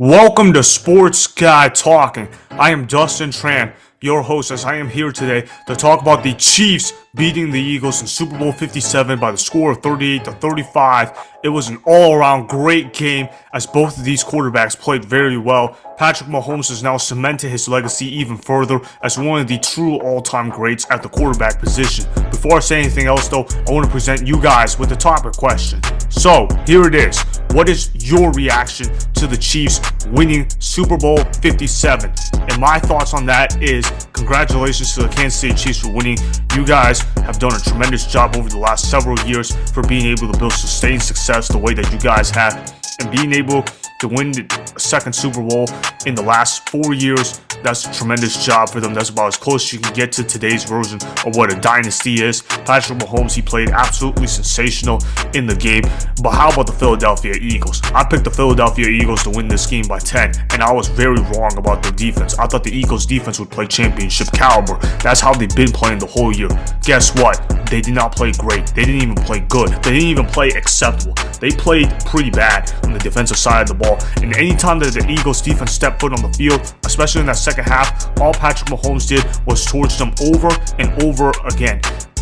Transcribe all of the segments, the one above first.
Welcome to Sports Guy Talking. I am Dustin Tran, your host, as I am here today to talk about the Chiefs beating the Eagles in Super Bowl 57 by the score of 38-35. It was an all-around great game as both of these quarterbacks played very well. Patrick Mahomes has now cemented his legacy even further as one of the true all-time greats at the quarterback position. Before I say anything else though, I want to present you guys with the topic question. So, here it is. What is your reaction to the Chiefs winning Super Bowl 57? And my thoughts on that is, congratulations to the Kansas City Chiefs for winning. You guys have done a tremendous job over the last several years for being able to build sustained success the way that you guys have, and being able to win the second Super Bowl in the last 4 years. That's a tremendous job for them. That's about as close as you can get to today's version of what a dynasty is. Patrick Mahomes, he played absolutely sensational in the game. But how about the Philadelphia Eagles? I picked the Philadelphia Eagles to win this game by 10, and I was very wrong about their defense. I thought the Eagles defense would play championship caliber. That's how they've been playing the whole year. Guess what? They did not play great. They didn't even play good. They didn't even play acceptable. They played pretty bad on the defensive side of the ball. And anytime that the Eagles defense stepped foot on the field, especially in that second half, all Patrick Mahomes did was torch them over and over again.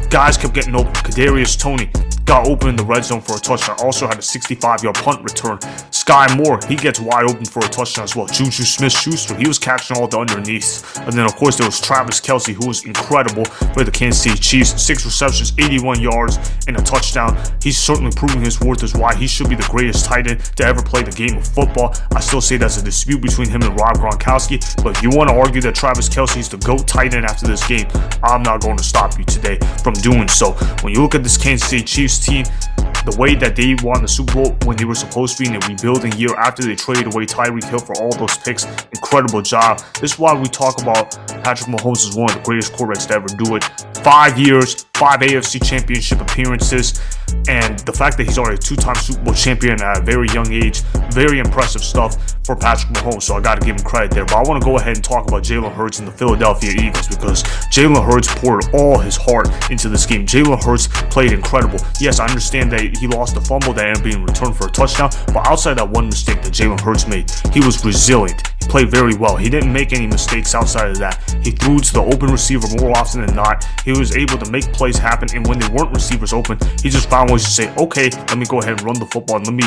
Guys kept getting open. Kadarius Toney got open in the red zone for a touchdown. Also had a 65-yard punt return. Sky Moore, he gets wide open for a touchdown as well. Juju Smith-Schuster, he was catching all the underneaths. And then, of course, there was Travis Kelce, who was incredible for the Kansas City Chiefs. 6 receptions, 81 yards, and a touchdown. He's certainly proving his worth as why he should be the greatest tight end to ever play the game of football. I still say that's a dispute between him and Rob Gronkowski. But if you want to argue that Travis Kelce is the GOAT tight end after this game, I'm not going to stop you today from doing so. When you look at this Kansas City Chiefs team, the way that they won the Super Bowl when they were supposed to be in a rebuilding year after they traded away Tyreek Hill for all those picks, incredible job. This is why we talk about Patrick Mahomes as one of the greatest quarterbacks to ever do it. 5 years, 5 AFC Championship appearances, and the fact that he's already a 2-time Super Bowl champion at a very young age, very impressive stuff for Patrick Mahomes, so I got to give him credit there. But I want to go ahead and talk about Jalen Hurts and the Philadelphia Eagles, because Jalen Hurts poured all his heart into this game. Jalen Hurts played incredible. Yes, I understand that he lost the fumble that ended up being returned for a touchdown, but outside that one mistake that Jalen Hurts made, he was resilient. He played very well. He didn't make any mistakes outside of that. He threw to the open receiver more often than not. He was able to make plays happen, and when there weren't receivers open, he just found ways to say, okay, let me go ahead and run the football and let me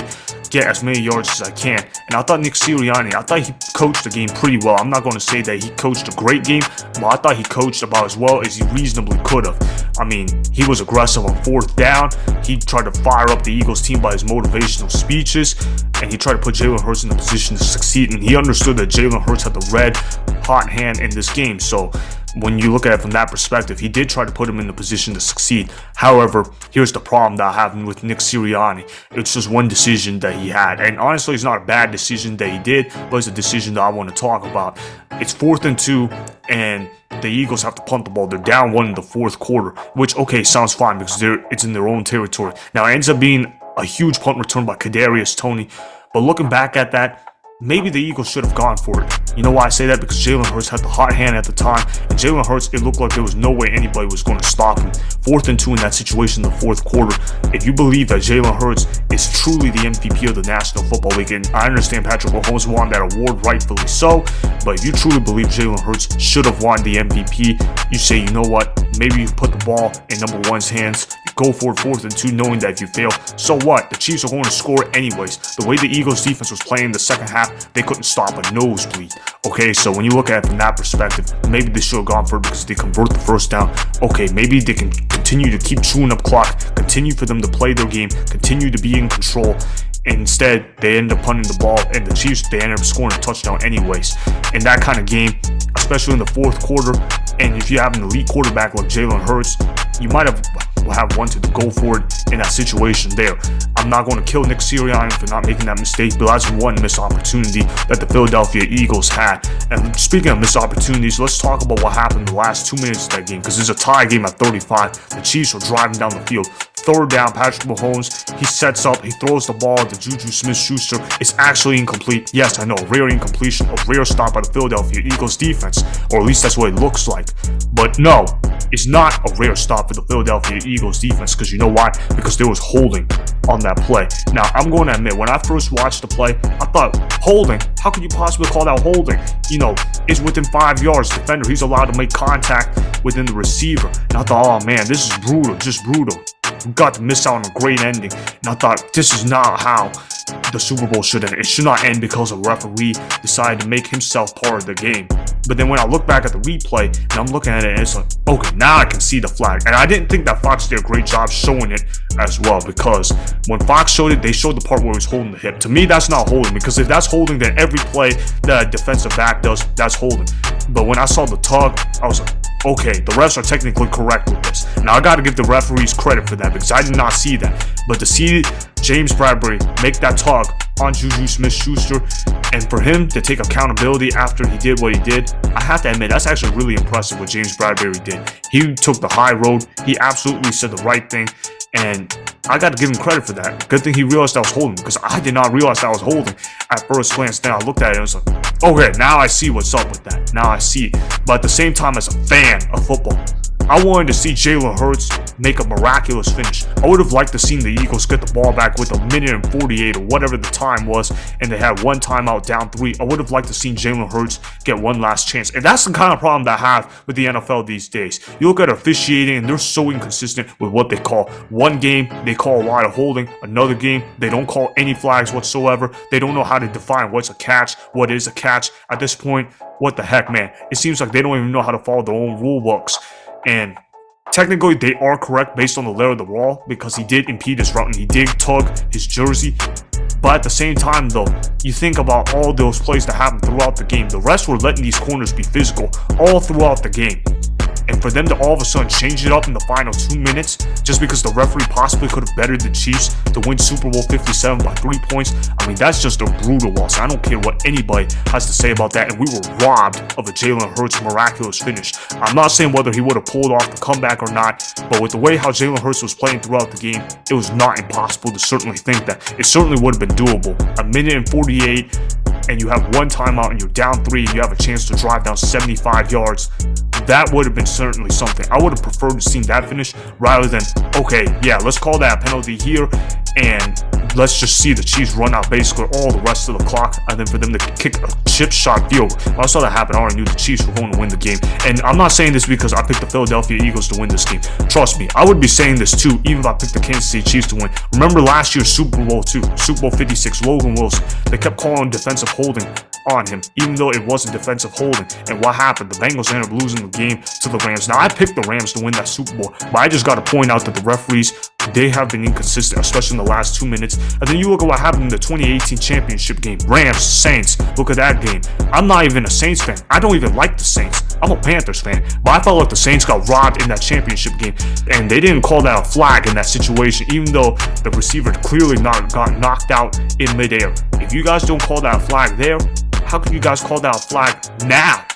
get as many yards as I can. And I thought Nick Sirianni, I thought he coached the game pretty well. I'm not going to say that he coached a great game, but I thought he coached about as well as he reasonably could have. I mean, he was aggressive on 4th down. He tried to fire up the Eagles team by his motivational speeches, and he tried to put Jalen Hurts in a position to succeed, and he understood that Jalen Hurts had the red hot hand in this game. So when you look at it from that perspective, he did try to put him in the position to succeed. However, here's the problem that I have with Nick Sirianni. It's just one decision that he had. And honestly, it's not a bad decision that he did, but it's a decision that I want to talk about. It's 4th and 2, and the Eagles have to punt the ball. They're down 1 in the 4th quarter, which, okay, sounds fine because it's in their own territory. Now, it ends up being a huge punt return by Kadarius Toney. But looking back at that, maybe the Eagles should have gone for it. You know why I say that? Because Jalen Hurts had the hot hand at the time, and Jalen Hurts, it looked like there was no way anybody was going to stop him. 4th and 2 in that situation in the 4th quarter. If you believe that Jalen Hurts is truly the MVP of the National Football League, and I understand Patrick Mahomes won that award, rightfully so, but if you truly believe Jalen Hurts should have won the MVP, you say, you know what, maybe you put the ball in number 1's hands, go for it 4th and 2, knowing that if you fail, so what? The Chiefs are going to score anyways. The way the Eagles defense was playing in the second half, they couldn't stop a nosebleed. Okay, so when you look at it from that perspective, maybe they should have gone for it because they convert the 1st down. Okay, maybe they can continue to keep chewing up clock, continue for them to play their game, continue to be in control. Instead, they end up punting the ball, and the Chiefs, they end up scoring a touchdown anyways. In that kind of game, especially in the 4th quarter, and if you have an elite quarterback like Jalen Hurts, you might have wanted to go for it in that situation there. I'm not going to kill Nick Sirianni for not making that mistake, but that's one missed opportunity that the Philadelphia Eagles had. And speaking of missed opportunities, let's talk about what happened in the last 2 minutes of that game, because it's a tie game at 35. The Chiefs were driving down the field, third down, Patrick Mahomes, he sets up, he throws the ball to Juju Smith-Schuster. It's actually incomplete. Yes, I know, rare incompletion, a rare stop by the Philadelphia Eagles defense, or at least that's what it looks like. But no, it's not a rare stop for the Philadelphia Eagles defense, because you know why? Because there was holding on that play. Now, I'm going to admit, when I first watched the play, I thought, holding? How could you possibly call that holding? You know, it's within 5 yards. Defender, he's allowed to make contact within the receiver. And I thought, oh man, this is brutal, just brutal. We got to miss out on a great ending. And I thought, this is not how the Super Bowl should end. It should not end because a referee decided to make himself part of the game. But then when I look back at the replay, and I'm looking at it, and it's like, okay, now I can see the flag. And I didn't think that Fox did a great job showing it as well, because when Fox showed it, they showed the part where he was holding the hip. To me, that's not holding, because if that's holding, then every play that a defensive back does, that's holding. But when I saw the tug, I was like, okay, the refs are technically correct with this. Now, I got to give the referees credit for that, because I did not see that. But to see James Bradbury make that tug on Juju Smith-Schuster, and for him to take accountability after he did what he did, I have to admit, that's actually really impressive what James Bradbury did. He took the high road. He absolutely said the right thing, and I got to give him credit for that. Good thing he realized I was holding, because I did not realize I was holding at first glance. Then I looked at it and was like, okay, now I see what's up with that. Now I see. But at the same time, as a fan of football, I wanted to see Jalen Hurts make a miraculous finish. I would have liked to see the Eagles get the ball back with a minute and 48 or whatever the time was, and they had one timeout down 3. I would have liked to see Jalen Hurts get one last chance. And that's the kind of problem that I have with the NFL these days. You look at officiating, and they're so inconsistent with what they call. One game, they call a lot of holding. Another game, they don't call any flags whatsoever. They don't know how to define what's a catch, what is a catch. At this point, what the heck, man? It seems like they don't even know how to follow their own rule books. And technically, they are correct based on the letter of the law, because he did impede his route and he did tug his jersey. But at the same time, though, you think about all those plays that happened throughout the game. The refs were letting these corners be physical all throughout the game. And for them to all of a sudden change it up in the final 2 minutes just because the referee possibly could have bettered the Chiefs to win Super Bowl 57 by 3 points, I mean, that's just a brutal loss. I don't care what anybody has to say about that. And we were robbed of a Jalen Hurts miraculous finish. I'm not saying whether he would have pulled off the comeback or not, but with the way how Jalen Hurts was playing throughout the game, it was not impossible to certainly think that. It certainly would have been doable. A minute and 48, and you have one timeout and you're down 3 and you have a chance to drive down 75 yards. That would have been certainly something. I would have preferred to see that finish rather than, okay, yeah, let's call that a penalty here and let's just see the Chiefs run out basically all the rest of the clock, and then for them to kick a chip shot field. When I saw that happen, I already knew the Chiefs were going to win the game. And I'm not saying this because I picked the Philadelphia Eagles to win this game. Trust me, I would be saying this too, even if I picked the Kansas City Chiefs to win. Remember last year's Super Bowl II, Super Bowl 56, Logan Wilson. They kept calling defensive holding on him, even though it wasn't defensive holding. And what happened? The Bengals ended up losing the game to the Rams. Now, I picked the Rams to win that Super Bowl, but I just got to point out that the referees, they have been inconsistent, especially in the last 2 minutes. And then you look at what happened in the 2018 championship game. Rams, Saints, look at that game. I'm not even a Saints fan. I don't even like the Saints. I'm a Panthers fan. But I felt like the Saints got robbed in that championship game. And they didn't call that a flag in that situation, even though the receiver clearly got knocked out in midair. If you guys don't call that a flag there, how can you guys call that a flag now?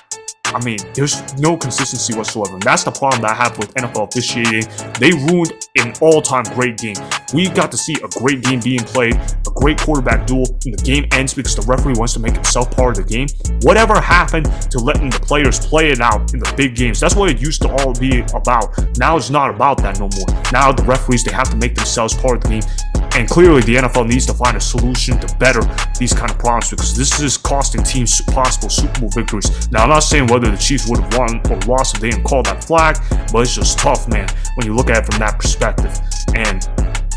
I mean, there's no consistency whatsoever. And that's the problem that I have with NFL officiating. They ruined an all-time great game. We got to see a great game being played, a great quarterback duel, and the game ends because the referee wants to make himself part of the game. Whatever happened to letting the players play it out in the big games? That's what it used to all be about. Now it's not about that no more. Now the referees, they have to make themselves part of the game. And clearly, the NFL needs to find a solution to better these kind of problems, because this is costing teams possible Super Bowl victories. Now, I'm not saying whether the Chiefs would have won or lost if they didn't call that flag, but it's just tough, man, when you look at it from that perspective. And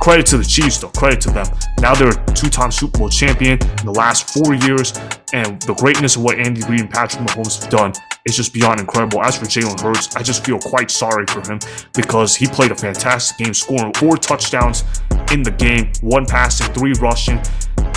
credit to the Chiefs, though. Credit to them. Now they're a 2-time Super Bowl champion in the last 4 years, and the greatness of what Andy Reid and Patrick Mahomes have done is just beyond incredible. As for Jalen Hurts, I just feel quite sorry for him because he played a fantastic game, scoring 4 touchdowns in the game, 1 passing, 3 rushing,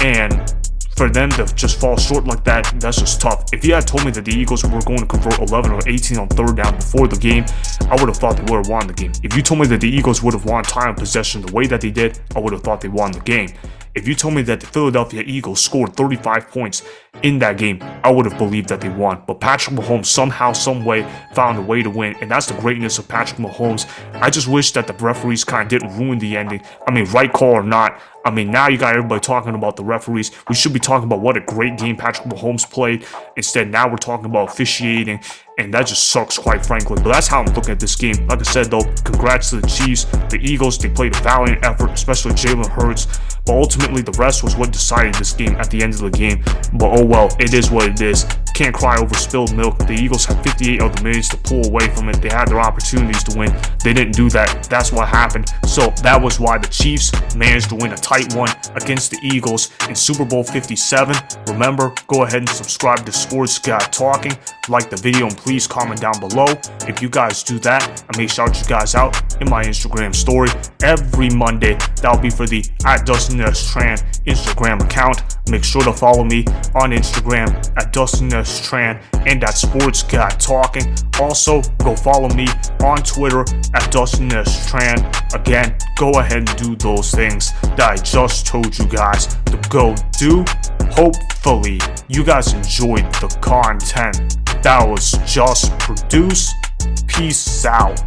and for them to just fall short like that, that's just tough. If you had told me that the Eagles were going to convert 11 or 18 on 3rd down before the game, I would have thought they would have won the game. If you told me that the Eagles would have won time of possession the way that they did, I would have thought they won the game. If you told me that the Philadelphia Eagles scored 35 points in that game, I would have believed that they won. But Patrick Mahomes somehow, some way found a way to win, and that's the greatness of Patrick Mahomes. I just wish that the referees kind of didn't ruin the ending. I mean, right call or not, I mean, now you got everybody talking about the referees. We should be talking about what a great game Patrick Mahomes played. Instead, now we're talking about officiating, and that just sucks, quite frankly. But that's how I'm looking at this game. Like I said, though, congrats to the Chiefs. The Eagles, they played a valiant effort, especially Jalen Hurts. But ultimately, the rest was what decided this game at the end of the game. But oh well, it is what it is. Can't cry over spilled milk. The Eagles had 58 other minutes to pull away from it. They had their opportunities to win. They didn't do that. That's what happened. So that was why the Chiefs managed to win a tight one against the Eagles in Super Bowl 57. Remember, go ahead and subscribe to Sports Guy Talking. Like the video and please comment down below. If you guys do that, I may shout you guys out in my Instagram story every Monday. That'll be for the @DustinTran Instagram account. Make sure to follow me on Instagram @DustinTran and @Sports Guy Talking. Also, go follow me on Twitter @DustinTran. Again, go ahead and do those things that I just told you guys to go do. Hopefully, you guys enjoyed the content that was just produced. Peace out.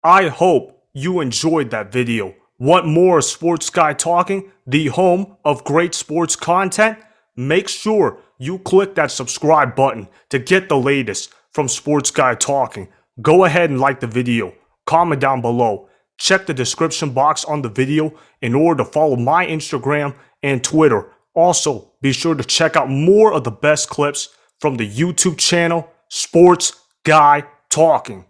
I hope you enjoyed that video. Want more Sports Guy Talking, the home of great sports content? Make sure you click that subscribe button to get the latest from Sports Guy Talking. Go ahead and like the video, comment down below, check the description box on the video in order to follow my Instagram and Twitter. Also, be sure to check out more of the best clips from the YouTube channel Sports Guy Talking.